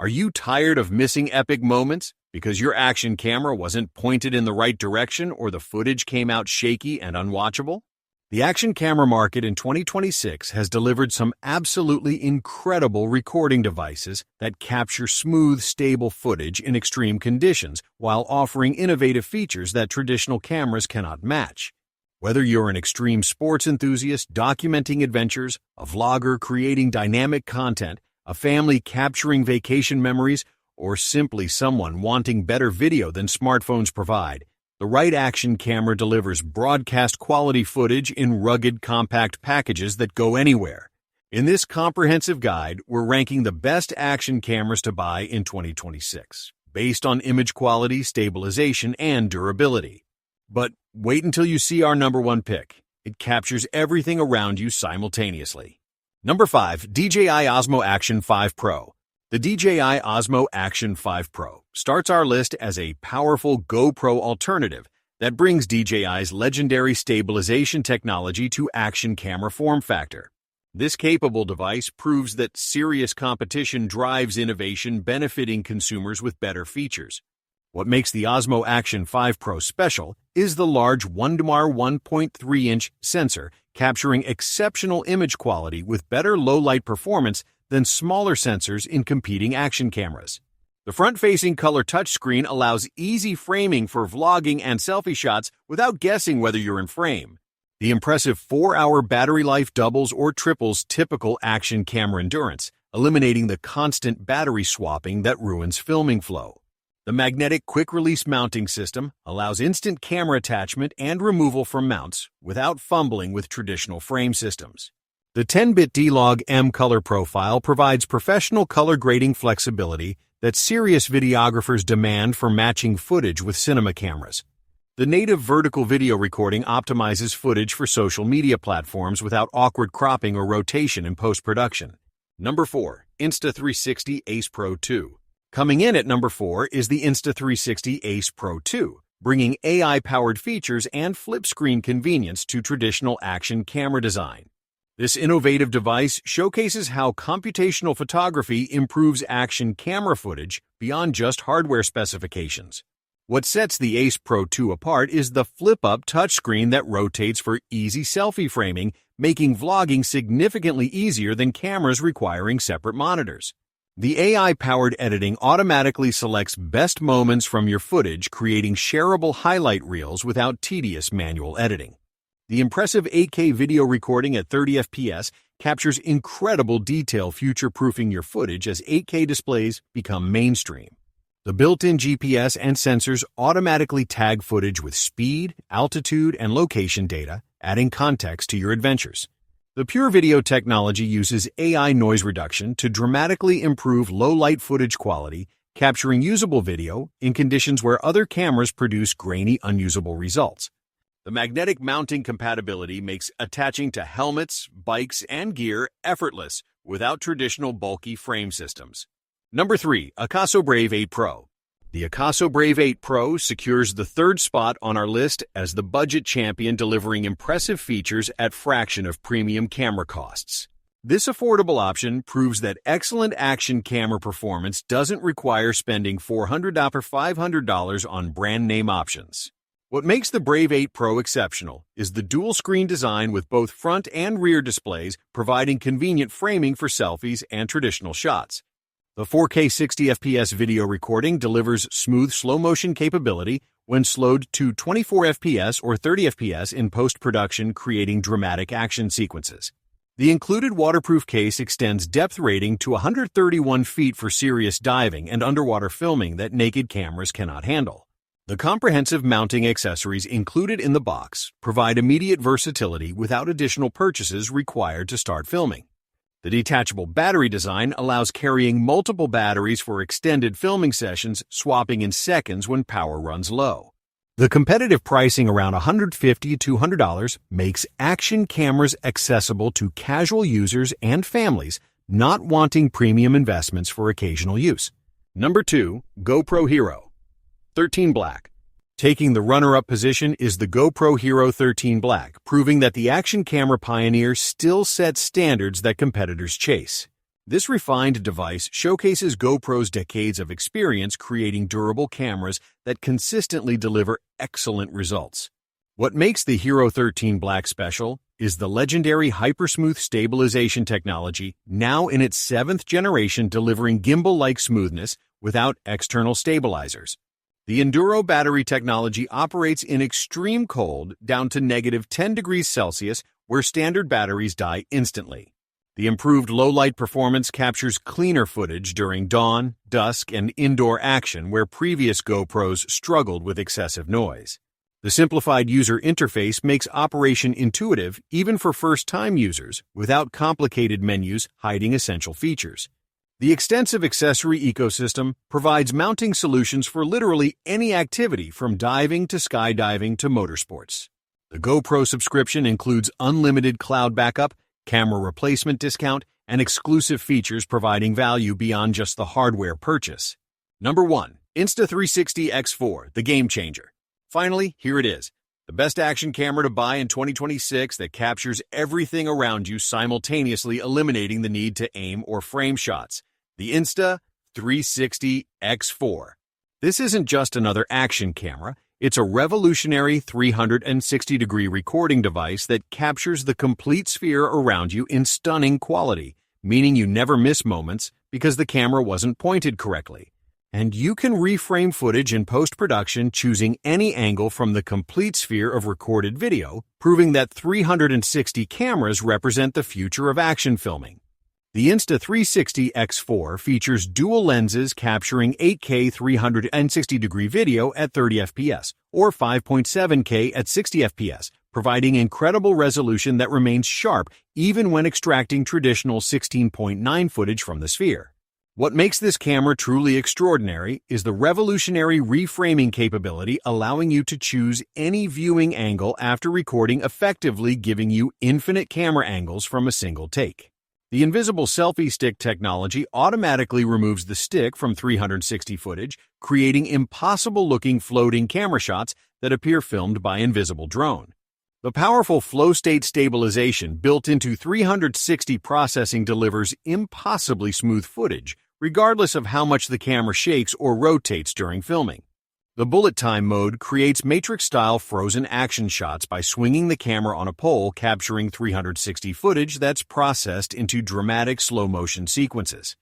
Are you tired of missing epic moments because your action camera wasn't pointed in the right direction or the footage came out shaky and unwatchable? The action camera market in 2026 has delivered some absolutely incredible recording devices that capture smooth, stable footage in extreme conditions while offering innovative features that traditional cameras cannot match. Whether you're an extreme sports enthusiast documenting adventures, a vlogger creating dynamic content, a family capturing vacation memories, or simply someone wanting better video than smartphones provide, the right action camera delivers broadcast-quality footage in rugged, compact packages that go anywhere. In this comprehensive guide, we're ranking the best action cameras to buy in 2026, based on image quality, stabilization, and durability. But wait until you see our number one pick. It captures everything around you simultaneously. Number 5. DJI Osmo Action 5 Pro. The DJI Osmo Action 5 Pro starts our list as a powerful GoPro alternative that brings DJI's legendary stabilization technology to action camera form factor. This capable device proves that serious competition drives innovation, benefiting consumers with better features. What makes the Osmo Action 5 Pro special is the large Wondmar 1.3-inch sensor capturing exceptional image quality with better low-light performance than smaller sensors in competing action cameras. The front-facing color touchscreen allows easy framing for vlogging and selfie shots without guessing whether you're in frame. The impressive 4-hour battery life doubles or triples typical action camera endurance, eliminating the constant battery swapping that ruins filming flow. The magnetic quick-release mounting system allows instant camera attachment and removal from mounts without fumbling with traditional frame systems. The 10-bit D-Log M color profile provides professional color grading flexibility that serious videographers demand for matching footage with cinema cameras. The native vertical video recording optimizes footage for social media platforms without awkward cropping or rotation in post-production. Number 4. Insta360 Ace Pro 2. Coming in at number 4 is the Insta360 Ace Pro 2, bringing AI-powered features and flip-screen convenience to traditional action camera design. This innovative device showcases how computational photography improves action camera footage beyond just hardware specifications. What sets the Ace Pro 2 apart is the flip-up touchscreen that rotates for easy selfie framing, making vlogging significantly easier than cameras requiring separate monitors. The AI-powered editing automatically selects best moments from your footage, creating shareable highlight reels without tedious manual editing. The impressive 8K video recording at 30 FPS captures incredible detail, future-proofing your footage as 8K displays become mainstream. The built-in GPS and sensors automatically tag footage with speed, altitude, and location data, adding context to your adventures. The Pure Video technology uses AI noise reduction to dramatically improve low-light footage quality, capturing usable video in conditions where other cameras produce grainy, unusable results. The magnetic mounting compatibility makes attaching to helmets, bikes, and gear effortless without traditional bulky frame systems. Number 3. Akaso Brave 8 Pro. The Akaso Brave 8 Pro secures the third spot on our list as the budget champion, delivering impressive features at fraction of premium camera costs. This affordable option proves that excellent action camera performance doesn't require spending $400 or $500 on brand name options. What makes the Brave 8 Pro exceptional is the dual-screen design with both front and rear displays, providing convenient framing for selfies and traditional shots. The 4K 60 FPS video recording delivers smooth slow-motion capability when slowed to 24 FPS or 30 FPS in post-production, creating dramatic action sequences. The included waterproof case extends depth rating to 131 feet for serious diving and underwater filming that naked cameras cannot handle. The comprehensive mounting accessories included in the box provide immediate versatility without additional purchases required to start filming. The detachable battery design allows carrying multiple batteries for extended filming sessions, swapping in seconds when power runs low. The competitive pricing around $150 to $200 makes action cameras accessible to casual users and families not wanting premium investments for occasional use. Number 2. GoPro Hero 13 Black. Taking the runner-up position is the GoPro Hero 13 Black, proving that the action camera pioneer still sets standards that competitors chase. This refined device showcases GoPro's decades of experience creating durable cameras that consistently deliver excellent results. What makes the Hero 13 Black special is the legendary Hypersmooth stabilization technology, now in its 7th generation, delivering gimbal-like smoothness without external stabilizers. The Enduro battery technology operates in extreme cold down to -10 degrees Celsius, where standard batteries die instantly. The improved low-light performance captures cleaner footage during dawn, dusk, and indoor action where previous GoPros struggled with excessive noise. The simplified user interface makes operation intuitive even for first-time users, without complicated menus hiding essential features. The extensive accessory ecosystem provides mounting solutions for literally any activity from diving to skydiving to motorsports. The GoPro subscription includes unlimited cloud backup, camera replacement discount, and exclusive features providing value beyond just the hardware purchase. Number 1. Insta360 X4, the game changer. Finally, here it is, the best action camera to buy in 2026 that captures everything around you, simultaneously eliminating the need to aim or frame shots. The Insta360 X4. This isn't just another action camera, it's a revolutionary 360-degree recording device that captures the complete sphere around you in stunning quality, meaning you never miss moments because the camera wasn't pointed correctly. And you can reframe footage in post-production choosing any angle from the complete sphere of recorded video, proving that 360 cameras represent the future of action filming. The Insta360 X4 features dual lenses capturing 8K 360-degree video at 30 fps, or 5.7K at 60 fps, providing incredible resolution that remains sharp even when extracting traditional 16.9 footage from the sphere. What makes this camera truly extraordinary is the revolutionary reframing capability, allowing you to choose any viewing angle after recording, effectively giving you infinite camera angles from a single take. The invisible selfie stick technology automatically removes the stick from 360 footage, creating impossible-looking floating camera shots that appear filmed by invisible drone. The powerful flow state stabilization built into 360 processing delivers impossibly smooth footage, regardless of how much the camera shakes or rotates during filming. The bullet time mode creates Matrix-style frozen action shots by swinging the camera on a pole, capturing 360 footage that's processed into dramatic slow-motion sequences.